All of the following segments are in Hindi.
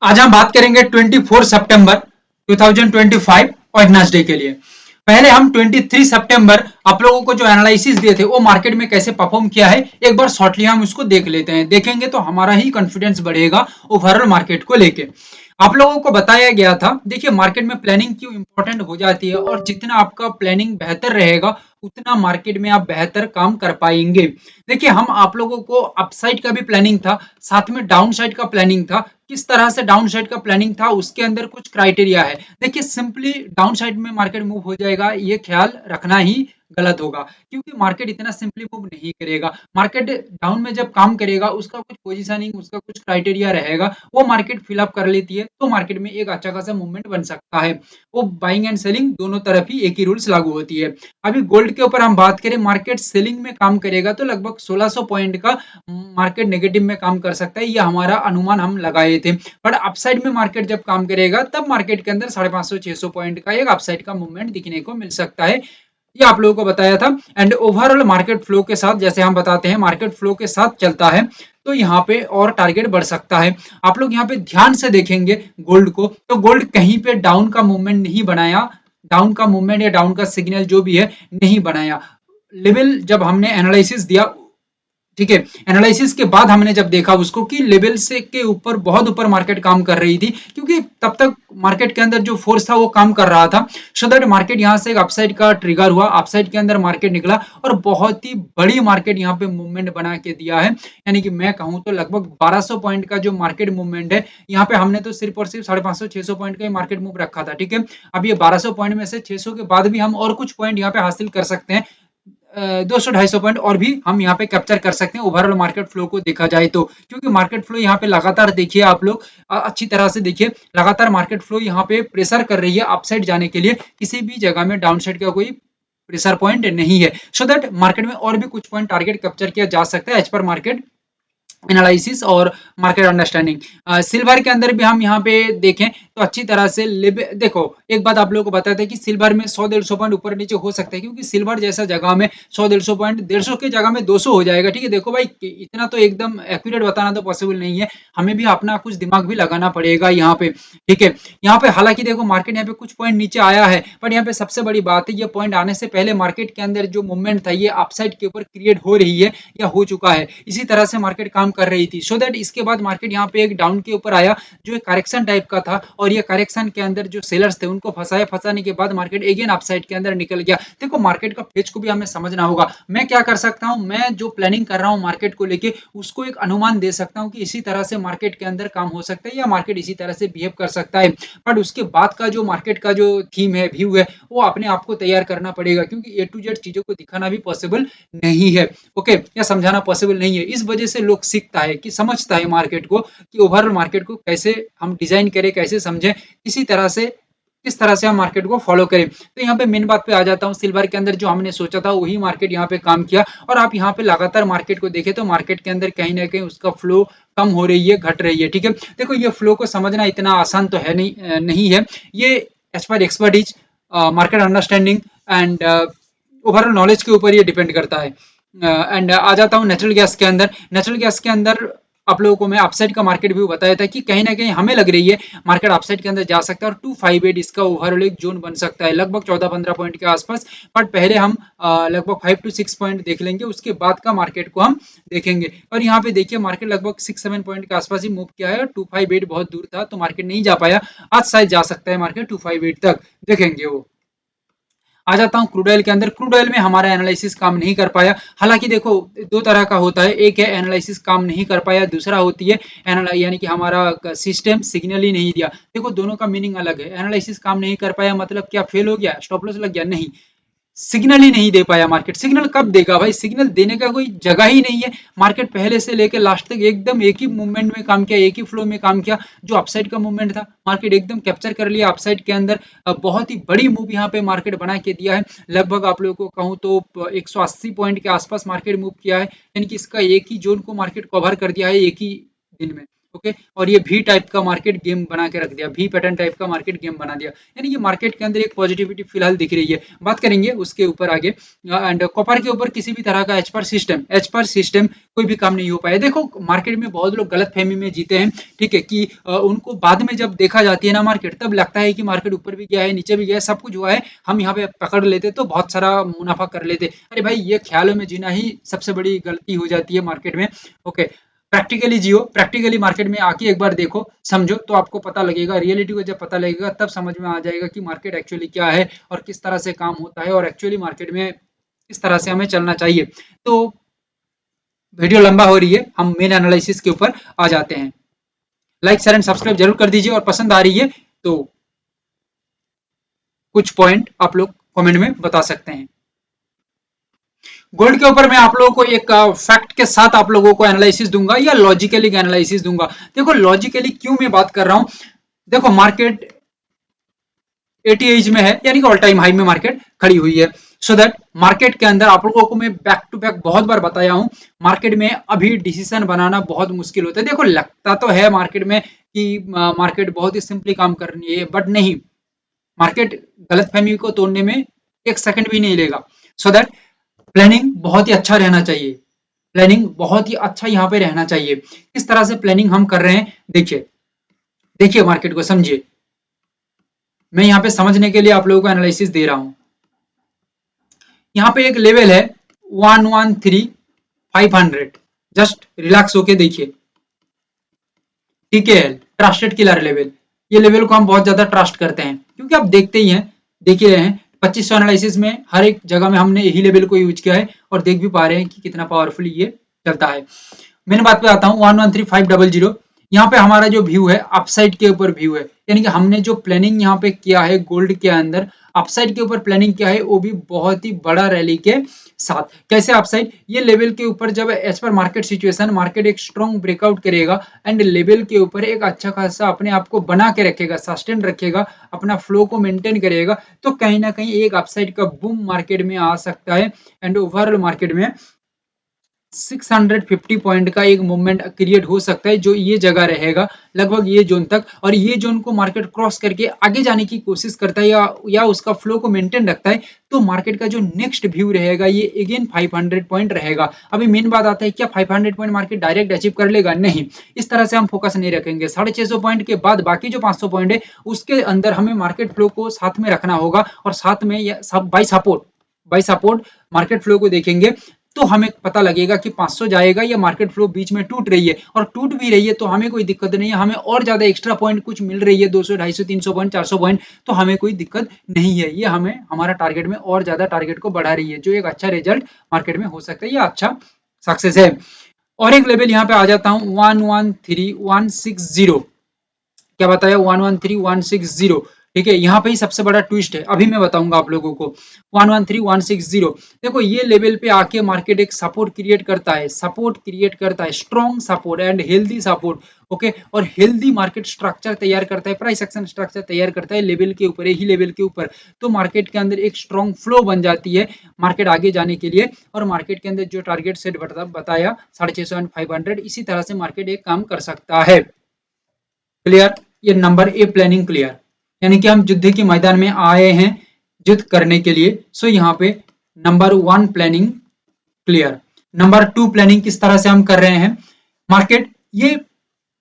आज हम बात करेंगे 24 सितंबर 2025 वेडनेसडे के लिए। पहले हम 23 सितंबर आप लोगों को जो एनालिसिस दिए थे वो मार्केट में कैसे परफॉर्म किया है एक बार शॉर्टली हम उसको देख लेते हैं। देखेंगे तो हमारा ही कॉन्फिडेंस बढ़ेगा ओवरऑल मार्केट को लेके। आप लोगों को बताया गया था, देखिए मार्केट में प्लानिंग क्यों इंपॉर्टेंट हो जाती है और जितना आपका प्लानिंग बेहतर रहेगा उतना मार्केट में आप बेहतर काम कर पाएंगे। देखिए हम आप लोगों को अपसाइड का भी प्लानिंग था, साथ में डाउन साइड का प्लानिंग था। किस तरह से डाउन साइड का प्लानिंग था उसके अंदर कुछ क्राइटेरिया है। देखिए सिंपली डाउन साइड में मार्केट मूव हो जाएगा ये ख्याल रखना ही गलत होगा, क्योंकि मार्केट इतना सिंपली मूव नहीं करेगा। मार्केट डाउन में जब काम करेगा उसका कुछ पोजीशनिंग, उसका कुछ क्राइटेरिया रहेगा, वो मार्केट फिलअप कर लेती है तो मार्केट में एक अच्छा खासा मूवमेंट बन सकता है। वो बाइंग एंड सेलिंग दोनों तरफ ही एक ही रूल्स लागू होती है। अभी गोल्ड के ऊपर हम बात करें, मार्केट सेलिंग में काम करेगा तो लगभग 1600 पॉइंट का मार्केट नेगेटिव में काम कर सकता है, ये हमारा अनुमान हम लगाए थे। बट अपसाइड में मार्केट जब काम करेगा तब मार्केट के अंदर 550-600 पॉइंट का एक अपसाइड का मूवमेंट दिखने को मिल सकता है, ये आप लोगों को बताया था। एंड ओवरऑल मार्केट फ्लो के साथ, जैसे हम बताते हैं मार्केट फ्लो के साथ चलता है तो यहाँ पे और टारगेट बढ़ सकता है। आप लोग यहाँ पे ध्यान से देखेंगे गोल्ड को, तो गोल्ड कहीं पे डाउन का मूवमेंट नहीं बनाया, डाउन का मूवमेंट या डाउन का सिग्नल जो भी है नहीं बनाया। लेवल जब हमने एनालिसिस दिया, ठीक है, एनालिसिस के बाद हमने जब देखा उसको कि लेवल से के ऊपर बहुत ऊपर मार्केट काम कर रही थी, क्योंकि तब तक मार्केट के अंदर जो फोर्स था वो काम कर रहा था। सो दैट मार्केट यहाँ से एक अपसाइड का ट्रिगर हुआ, अपसाइड के अंदर मार्केट निकला और बहुत ही बड़ी मार्केट यहाँ पे मूवमेंट बना के दिया है। यानी कि मैं कहूँ तो लगभग 1200 पॉइंट का जो मार्केट मूवमेंट है, यहाँ पे हमने तो सिर्फ और सिर्फ 550-600 पॉइंट का ही मार्केट मूव रखा था, ठीक है। अब ये 1200 पॉइंट में से 600 के बाद भी हम और कुछ पॉइंट यहाँ पे हासिल कर सकते हैं। 200-250 पॉइंट और भी हम यहाँ पे कैप्चर कर सकते हैं ओवरऑल मार्केट फ्लो को देखा जाए तो, क्योंकि मार्केट फ्लो यहाँ पे लगातार देखिए आप लोग अच्छी तरह से देखिए, लगातार मार्केट फ्लो यहाँ पे प्रेशर कर रही है अपसाइड जाने के लिए, किसी भी जगह में डाउन साइड का कोई प्रेशर पॉइंट नहीं है। सो दैट मार्केट में और भी कुछ पॉइंट टारगेट कैप्चर किया जा सकता है एज पर मार्केट एनालिसिस और मार्केट अंडरस्टैंडिंग। सिल्वर के अंदर भी हम यहाँ पे देखें तो अच्छी तरह से देखो एक बात आप लोगों को बताते हैं कि सिल्वर में 100-150 पॉइंट ऊपर नीचे हो सकता है, क्योंकि सिल्वर जैसा जगह में 100-150 पॉइंट, 150 की जगह में 200 हो जाएगा, ठीक है। देखो भाई इतना तो एकदम एक्यूरेट बताना तो पॉसिबल नहीं है, हमें भी अपना कुछ दिमाग भी लगाना पड़ेगा यहाँ पे, ठीक है। यहाँ पे हालांकि देखो मार्केट यहाँ पे कुछ पॉइंट नीचे आया है, बट यहाँ पे सबसे बड़ी बात है ये पॉइंट आने से पहले मार्केट के अंदर जो मूवमेंट था ये अपसाइड के ऊपर क्रिएट हो रही है या हो चुका है, इसी तरह से मार्केट काम कर रही थी। सो दैट इसके बाद मार्केट यहाँ पे एक डाउन के ऊपर आया जो एक करेक्शन टाइप का था, और ये करेक्शन के अंदर जो सेलर्स थे उनको फंसाया, फंसाने के बाद मार्केट अगेन अपसाइड के अंदर निकल गया। देखो मार्केट का फेज को भी हमें समझना होगा। मैं क्या कर सकता हूँ, मैं जो प्लानिंग कर रहा हूँ मार्केट को लेके उसको एक अनुमान दे सकता हूँ कि इसी तरह से मार्केट के अंदर काम हो सकता है या मार्केट इसी तरह से बिहेव कर सकता है। बट उसके बाद का जो मार्केट का जो थीम है, व्यू है, वो अपने आप को तैयार करना पड़ेगा, क्योंकि ए टू जेड चीजों को दिखाना भी पॉसिबल नहीं है, ओके, या समझाना पॉसिबल नहीं है। इस वजह से लोग सीखता है कि समझता है मार्केट को कि ओवरऑल मार्केट को कैसे हम डिजाइन करें, कैसे समझें, इसी तरह से किस तरह से हम मार्केट को फॉलो करें। तो यहाँ पे मेन बात पे आ जाता हूँ, सिल्वर के अंदर जो हमने सोचा था वही मार्केट यहाँ पे काम किया, और आप यहाँ पे लगातार मार्केट को देखें तो मार्केट के अंदर कहीं ना कहीं उसका फ्लो कम हो रही है, घट रही है, ठीक है। देखो ये फ्लो को समझना इतना आसान तो है नहीं, नहीं है ये, एज पर expertise, market understanding and overall knowledge के ऊपर ये डिपेंड करता है। एंड आ जाता हूँ नेचुरल गैस के अंदर। नेचुरल गैस के अंदर आप लोगों को मैं अपसाइड का मार्केट व्यू बताया था कि कहीं ना कहीं हमें लग रही है मार्केट अपसाइड के अंदर जा सकता है और 258 इसका ओवरऑल एक जोन बन सकता है लगभग 14-15 पॉइंट के आसपास। बट पहले हम लगभग 5 to 6 पॉइंट देख लेंगे, उसके बाद का मार्केट को हम देखेंगे। और यहाँ पे देखिए मार्केट लगभग 6-7 पॉइंट के आसपास ही मूव किया है और 258 बहुत दूर था तो मार्केट नहीं जा पाया। आज शायद जा सकता है मार्केट 258 तक, देखेंगे वो। आ जाता हूँ क्रूड ऑयल के अंदर। क्रूड ऑयल में हमारा एनालिसिस काम नहीं कर पाया। हालांकि देखो दो तरह का होता है, एक है एनालिसिस काम नहीं कर पाया, दूसरा होती है यानी कि हमारा सिस्टम सिग्नल ही नहीं दिया। देखो दोनों का मीनिंग अलग है। एनालिसिस काम नहीं कर पाया मतलब क्या फेल हो गया, स्टॉप लॉस लग गया, नहीं, सिग्नल ही नहीं दे पाया मार्केट। सिग्नल कब देगा भाई, सिग्नल देने का कोई जगह ही नहीं है। मार्केट पहले से लेकर लास्ट तक एकदम एक ही मूवमेंट में काम किया, एक ही फ्लो में काम किया। जो अपसाइड का मूवमेंट था मार्केट एकदम कैप्चर कर लिया अपसाइड के अंदर। बहुत ही बड़ी मूव यहाँ पे मार्केट बना के दिया है। लगभग आप लोगों को कहूँ तो 180 पॉइंट के आसपास मार्केट मूव किया है, यानी कि इसका एक ही जोन को मार्केट कवर कर दिया है एक ही दिन में। ओके, और ये भी टाइप का मार्केट गेम बना के रख दिया, भी पैटर्न टाइप का मार्केट गेम बना दिया, यानी कि मार्केट के अंदर एक पॉजिटिविटी फिलहाल दिख रही है। बात करेंगे उसके ऊपर आगे। एंड कॉपर के ऊपर किसी भी तरह का एज पर सिस्टम कोई भी काम नहीं हो पाया। देखो मार्केट में बहुत लोग गलत फहमी में जीते हैं, ठीक है, कि उनको बाद में जब देखा जाती है ना मार्केट, तब लगता है कि मार्केट ऊपर भी गया है, नीचे भी गया है, सब कुछ हुआ है, हम यहाँ पे पकड़ लेते तो बहुत सारा मुनाफा कर लेते। अरे भाई, ये ख्यालों में जीना ही सबसे बड़ी गलती हो जाती है मार्केट में। ओके, प्रैक्टिकली जियो, प्रैक्टिकली मार्केट में आके एक बार देखो, समझो, तो आपको पता लगेगा, रियलिटी को जब पता लगेगा तब समझ में आ जाएगा कि मार्केट एक्चुअली क्या है और किस तरह से काम होता है और एक्चुअली मार्केट में किस तरह से हमें चलना चाहिए। तो वीडियो लंबा हो रही है, हम मेन एनालिसिस के ऊपर आ जाते हैं। लाइक शेयर एंड सब्सक्राइब जरूर कर दीजिए, और पसंद आ रही है तो कुछ पॉइंट आप लोग कमेंट में बता सकते हैं। गोल्ड के ऊपर मैं आप लोगों को एक फैक्ट के साथ आप लोगों को एनालिसिस दूंगा या लॉजिकली एनालिसिस दूंगा। देखो लॉजिकली क्यों मैं बात कर रहा हूं, देखो मार्केट 80 एज में है, यानी कि ऑल टाइम हाई में मार्केट खड़ी हुई है। सो दैट मार्केट के अंदर आप लोगों को मैं बैक टू बैक बहुत बार बताया हूं, मार्केट में अभी डिसीजन बनाना बहुत मुश्किल होता है। देखो लगता तो है मार्केट में कि मार्केट बहुत ही सिंपली काम कर रही है, बट नहीं, मार्केट गलतफहमी को तोड़ने में एक सेकंड भी नहीं लेगा। सो दैट प्लानिंग बहुत ही अच्छा रहना चाहिए, प्लानिंग बहुत ही अच्छा यहाँ पे रहना चाहिए। किस तरह से प्लानिंग हम कर रहे हैं, देखिए, देखिए मार्केट को समझिए, मैं यहाँ पे समझने के लिए आप लोगों को एनालिसिस दे रहा हूँ। यहाँ पे एक लेवल है 113,500, जस्ट रिलैक्स होके देखिए, ठीक है, ट्रस्टेड किलर लेवल, ये लेवल को हम बहुत ज्यादा ट्रस्ट करते हैं, क्योंकि आप देखते ही हैं, देख ही रहे हैं 2500 एनालिसिस में हर एक जगह में हमने यही लेवल को यूज किया है, और देख भी पा रहे हैं कि कितना पावरफुल ये चलता है। मेन बात पे आता हूँ, 113,500, यहाँ पे हमारा जो व्यू है अपसाइड के ऊपर व्यू है, यानी कि हमने जो प्लानिंग यहाँ पे किया है गोल्ड के अंदर, अपसाइड के ऊपर प्लानिंग किया है, वो भी बहुत ही बड़ा रैली के साथ। कैसे अपसाइड, ये लेवल के ऊपर जब एज पर मार्केट सिचुएशन मार्केट एक स्ट्रॉन्ग ब्रेकआउट करेगा एंड लेवल के ऊपर एक अच्छा खासा अपने आप को बना के रखेगा, सस्टेन रखेगा, अपना फ्लो को मेंटेन करेगा, तो कहीं ना कहीं एक अपसाइड का बूम मार्केट में आ सकता है। एंड ओवरऑल मार्केट में 650 पॉइंट का एक मूवमेंट क्रिएट हो सकता है, जो ये जगह रहेगा लगभग ये जोन तक, और ये जोन को मार्केट क्रॉस करके आगे जाने की कोशिश करता है या उसका फ्लो को मेंटेन रखता है, तो मार्केट का जो नेक्स्ट व्यू रहेगा ये अगेन 500 पॉइंट रहेगा। अभी मेन बात आता है, क्या 500 पॉइंट मार्केट डायरेक्ट अचीव कर लेगा? नहीं, इस तरह से हम फोकस नहीं रखेंगे। 650 पॉइंट के बाद बाकी जो 500 पॉइंट है उसके अंदर हमें मार्केट फ्लो को साथ में रखना होगा, और साथ में बाई सपोर्ट मार्केट फ्लो को देखेंगे, तो हमें पता लगेगा कि 500 जाएगा या मार्केट फ्लो बीच में टूट रही है, और टूट भी रही है तो हमें कोई दिक्कत नहीं है, हमें और ज्यादा एक्स्ट्रा पॉइंट कुछ मिल रही है, 200, 250, 300 पॉइंट, 400 पॉइंट, तो हमें कोई दिक्कत नहीं है। ये हमें हमारा टारगेट में और ज्यादा टारगेट को बढ़ा रही है, जो एक अच्छा रिजल्ट मार्केट में हो सकता है, या अच्छा सक्सेस है। और एक लेवल यहाँ पे आ जाता हूँ, 113,160, क्या बताया, 113,160, ठीक है, यहाँ पे ही सबसे बड़ा ट्विस्ट है, अभी मैं बताऊंगा आप लोगों को। 113,160, देखो ये लेवल पे आके मार्केट एक सपोर्ट क्रिएट करता है, strong support and healthy support, okay, और हेल्दी मार्केट स्ट्रक्चर तैयार करता है, प्राइस एक्शन स्ट्रक्चर तैयार करता है लेवल के ऊपर, ही लेवल के ऊपर, तो मार्केट के अंदर एक स्ट्रॉन्ग फ्लो बन जाती है मार्केट आगे जाने के लिए, और मार्केट के अंदर जो टारगेट सेट बताया 650 एंड 500, इसी तरह से मार्केट एक काम कर सकता है। क्लियर, ये नंबर ए प्लानिंग क्लियर, यानी कि हम युद्ध के मैदान में आए हैं युद्ध करने के लिए। सो यहाँ पे number 1 planning clear. Number 2 planning किस तरह से हम कर रहे हैं, मार्केट ये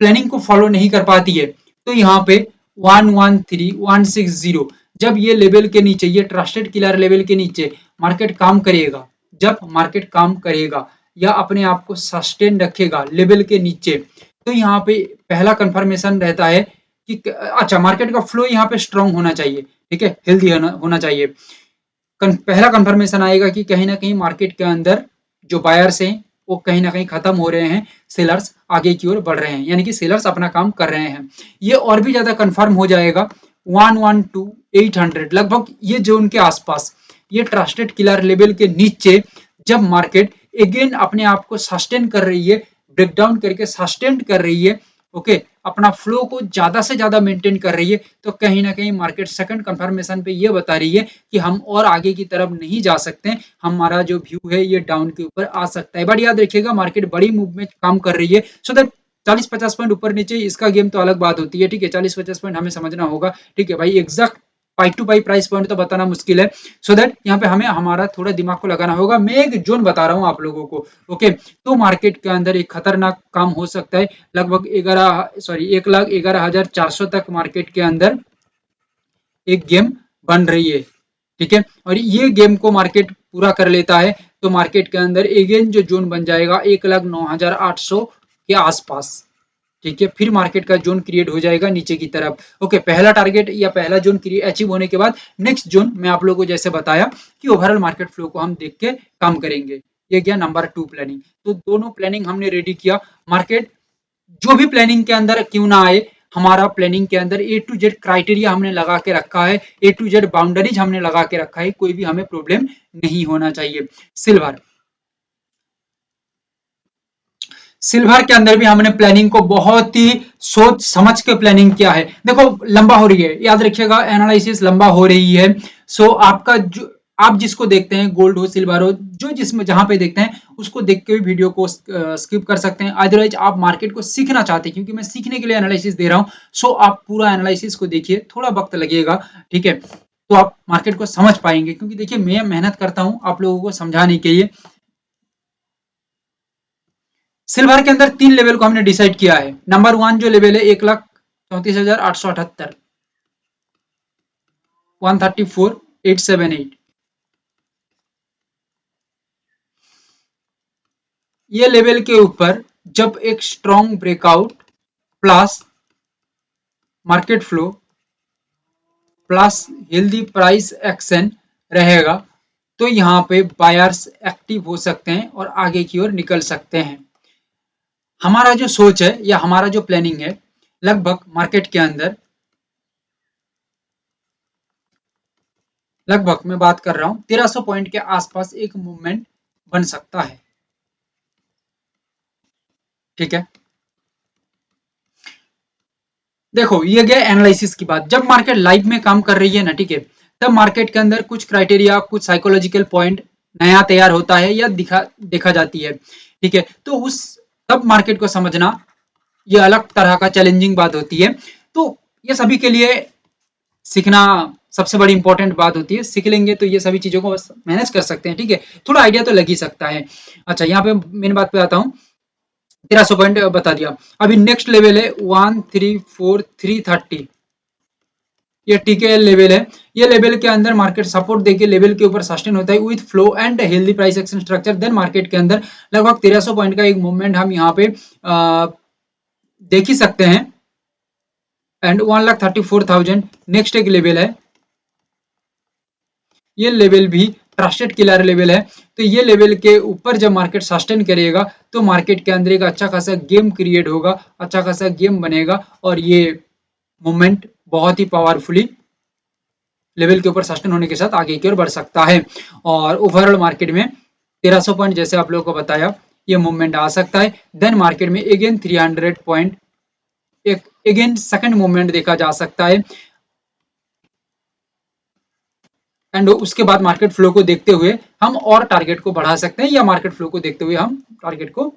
प्लानिंग को फॉलो नहीं कर पाती है, तो यहाँ पे 113,160, जब ये लेवल के नीचे, ये ट्रस्टेड किलर लेवल के नीचे मार्केट काम करेगा, जब मार्केट काम करेगा या अपने आप को सस्टेन रखेगा लेवल के नीचे, तो यहाँ पे पहला कंफर्मेशन रहता है कि अच्छा, मार्केट का फ्लो यहाँ पे स्ट्रॉन्ग होना चाहिए, ठीक है, हेल्दी होना चाहिए। पहला कंफर्मेशन आएगा कि कहीं ना कहीं मार्केट के अंदर जो बायर्स हैं वो कहीं ना कहीं खत्म हो रहे हैं, सेलर्स आगे की ओर बढ़ रहे हैं, यानी कि सेलर्स अपना काम कर रहे हैं। ये और भी ज्यादा कंफर्म हो जाएगा 112,800, लगभग ये जोन के आसपास, ये ट्रस्टेड किलर लेवल के नीचे जब मार्केट अगेन अपने आप को सस्टेन कर रही है, ब्रेकडाउन करके सस्टेन कर रही है, ओके, अपना फ्लो को ज्यादा से ज्यादा मेंटेन कर रही है, तो कहीं ना कहीं मार्केट सेकंड कंफर्मेशन पे ये बता रही है कि हम और आगे की तरफ नहीं जा सकते, हमारा जो व्यू है ये डाउन के ऊपर आ सकता है। बट याद रखिएगा मार्केट बड़ी मूव में काम कर रही है, सो दैट 40-50 पॉइंट ऊपर नीचे इसका गेम तो अलग बात होती है, ठीक है। 40-50 पॉइंट हमें समझना होगा, ठीक है भाई। एग्जैक्ट पाई टू पाई प्राइस पॉइंट तो बताना मुश्किल है, सो दैट यहाँ पे हमें हमारा थोड़ा दिमाग को लगाना होगा। मैं एक जोन बता रहा हूँ आप लोगों को, ओके। तो मार्केट के अंदर एक खतरनाक काम हो सकता है, लगभग 1,11,400 तक मार्केट के अंदर एक गेम बन रही है, ठीक है। और ये गेम को मार्केट पूरा कर लेता है तो मार्केट के अंदर अगेन जो जोन बन जाएगा 1,09,800 के आसपास, ठीक है। फिर मार्केट का जोन क्रिएट हो जाएगा नीचे की तरफ, ओके। पहला टारगेट या पहला जोन अचीव होने के बाद नेक्स्ट जोन मैं आप लोगों को जैसे बताया कि ओवरऑल मार्केट फ्लो को हम देख के काम करेंगे। ये गया नंबर 2 प्लानिंग। तो दोनों प्लानिंग हमने रेडी किया। मार्केट जो भी प्लानिंग के अंदर क्यों ना आए, हमारा प्लानिंग के अंदर ए टू जेड क्राइटेरिया हमने लगा के रखा है, ए टू जेड बाउंड्रीज हमने लगा के रखा है, कोई भी हमें प्रॉब्लम नहीं होना चाहिए। सिल्वर, सिल्वर के अंदर भी हमने प्लानिंग को बहुत ही सोच समझ के प्लानिंग किया है। देखो लंबा हो रही है, याद रखिएगा, एनालिसिस लंबा हो रही है। सो आपका जो आप जिसको देखते हैं, गोल्ड हो सिल्वर हो, जो जिसमें जहां पे देखते हैं उसको देख के भी वीडियो को स्किप कर सकते हैं। अदरवाइज आप मार्केट को सीखना चाहते हैं, क्योंकि मैं सीखने के लिए एनालिसिस दे रहा हूँ, सो आप पूरा एनालिसिस को देखिए, थोड़ा वक्त लगेगा, ठीक है। तो आप मार्केट को समझ पाएंगे, क्योंकि देखिए मैं मेहनत करता हूँ आप लोगों को समझाने के लिए। सिल्वर के अंदर 3 लेवल को हमने डिसाइड किया है। नंबर 1 जो लेवल है 1,34,878, 134,878, ये लेवल के ऊपर जब एक strong breakout plus market flow plus healthy price action रहेगा, तो यहाँ पे बायर्स एक्टिव हो सकते हैं और आगे की ओर निकल सकते हैं। हमारा जो सोच है या हमारा जो प्लानिंग है, लगभग मार्केट के अंदर लगभग मैं बात कर रहा हूं 1300 पॉइंट के आसपास एक मूवमेंट बन सकता है, ठीक है। देखो ये गया एनालिसिस की बात। जब मार्केट लाइव में काम कर रही है ना, ठीक है, तब मार्केट के अंदर कुछ क्राइटेरिया, कुछ साइकोलॉजिकल पॉइंट नया तैयार होता है या देखा जाती है, ठीक है। तो उस तब मार्केट को समझना ये अलग तरह का चैलेंजिंग बात होती है। तो ये सभी के लिए सीखना सबसे बड़ी इंपॉर्टेंट बात होती है। सीख लेंगे तो ये सभी चीजों को बस मैनेज कर सकते हैं, ठीक है। थोड़ा आइडिया तो लग ही सकता है। अच्छा, यहाँ पे मेन बात पे आता हूँ। 1300 पॉइंट बता दिया। अभी नेक्स्ट लेवल है 134,330, ये टीकेएल लेवल है। ये लेवल के अंदर मार्केट सपोर्ट देके लेवल के ऊपर सस्टेन होता है with flow and healthy price action structure. Then market के अंदर लगभग 1300 पॉइंट का एक मूवमेंट हम यहाँ पे देख ही सकते हैं। एंड 1,34,000 नेक्स्ट एक लेवल है, ये लेवल भी ट्रस्टेड किलर लेवल है। तो ये लेवल के ऊपर जब मार्केट सस्टेन करेगा तो मार्केट के अंदर एक अच्छा खासा गेम क्रिएट होगा, अच्छा खासा गेम बनेगा, और ये मूवमेंट बहुत ही पावरफुली लेवल के ऊपर सस्टेन होने के साथ आगे की ओर बढ़ सकता है। और ओवरऑल मार्केट में 1300 पॉइंट जैसे आप लोगों को बताया ये मूवमेंट आ सकता है। देन मार्केट में अगेन 300 पॉइंट एक अगेन सेकंड मूवमेंट देखा जा सकता है। एंड उसके बाद मार्केट फ्लो को देखते हुए हम और टारगेट को बढ़ा सकते हैं, या मार्केट फ्लो को देखते हुए हम टारगेट को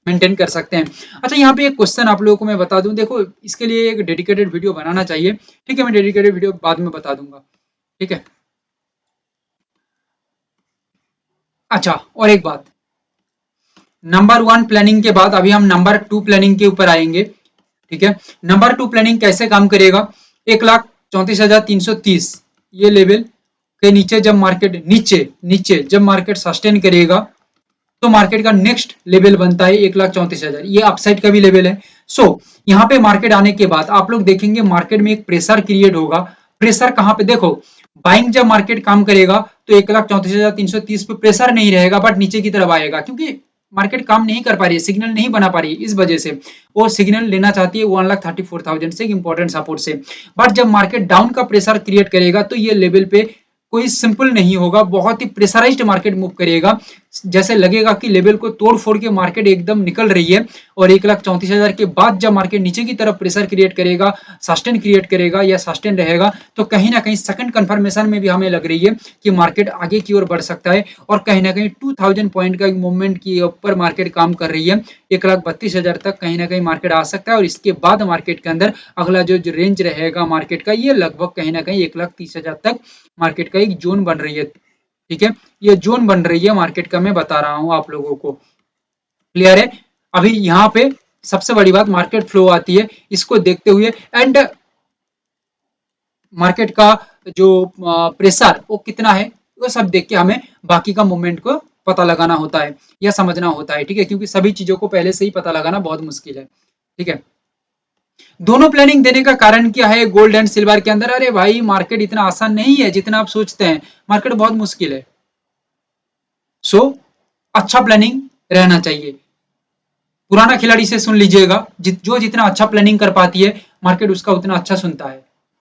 मेंटेन कर सकते हैं। अच्छा, यहाँ पे एक क्वेश्चन आप लोगों को मैं बता दूं। देखो इसके लिए एक डेडिकेटेड वीडियो बनाना चाहिए, ठीक है। मैं डेडिकेटेड वीडियो बाद में बता दूंगा, ठीक है। अच्छा, और एक बात, नंबर 1 प्लानिंग के बाद अभी हम नंबर 2 प्लानिंग के ऊपर आएंगे, ठीक है। नंबर 2 प्लानिंग कैसे काम करेगा? 1,34,330 ये लेवल के नीचे जब मार्केट नीचे नीचे जब मार्केट सस्टेन करेगा तो मार्केट का नेक्स्ट लेवल बनता है 1,34,000, ये अपसाइड का भी लेवल है। सो यहाँ पे मार्केट आने के बाद आप लोग देखेंगे मार्केट में एक प्रेशर क्रिएट होगा। प्रेशर कहाँ पे? देखो बाइंग जब मार्केट काम करेगा तो 1,34,330 पे प्रेशर नहीं रहेगा, बट नीचे की तरफ आएगा, क्योंकि मार्केट काम नहीं कर पा रही है, सिग्नल नहीं बना पा रही है, इस वजह से वो सिग्नल लेना चाहती है 1,34,000 से इंपॉर्टेंट सपोर्ट से। बट जब मार्केट डाउन का प्रेशर क्रिएट करेगा तो ये लेवल पे कोई सिंपल नहीं होगा, बहुत ही प्रेशराइज्ड मार्केट मूव करेगा। जैसे लगेगा कि लेवल को तोड़ फोड़ के मार्केट एकदम निकल रही है और 1,34,000 के बाद जब मार्केट नीचे की तरफ प्रेशर क्रिएट करेगा, सस्टेन क्रिएट करेगा या सस्टेन रहेगा, तो कहीं ना कहीं सेकंड कंफर्मेशन में भी हमें लग रही है कि मार्केट आगे की ओर बढ़ सकता है और कहीं ना कहीं 2000 पॉइंट का मूवमेंट के ऊपर मार्केट काम कर रही है। 1,32,000 तक कहीं ना कहीं मार्केट आ सकता है और इसके बाद मार्केट के अंदर अगला जो रेंज रहेगा मार्केट का, ये लगभग कहीं ना कहीं 1,30,000 तक मार्केट का एक जोन बन रही है। ठीक है, ये जोन बन रही है मार्केट का, मैं बता रहा हूं आप लोगों को। क्लियर है? अभी यहाँ पे सबसे बड़ी बात मार्केट फ्लो आती है, इसको देखते हुए एंड मार्केट का जो प्रेशर वो कितना है, वो सब देख के हमें बाकी का मूवमेंट को पता लगाना होता है या समझना होता है। ठीक है, क्योंकि सभी चीजों को पहले से ही पता लगाना बहुत मुश्किल है। ठीक है, दोनों प्लानिंग देने का कारण क्या है गोल्ड एंड सिल्वर के अंदर? अरे भाई मार्केट इतना आसान नहीं है जितना आप सोचते हैं, मार्केट बहुत मुश्किल है। सो अच्छा प्लानिंग रहना चाहिए। पुराना खिलाड़ी से सुन लीजिएगा, जो जितना अच्छा प्लानिंग कर पाती है मार्केट उसका उतना अच्छा सुनता है।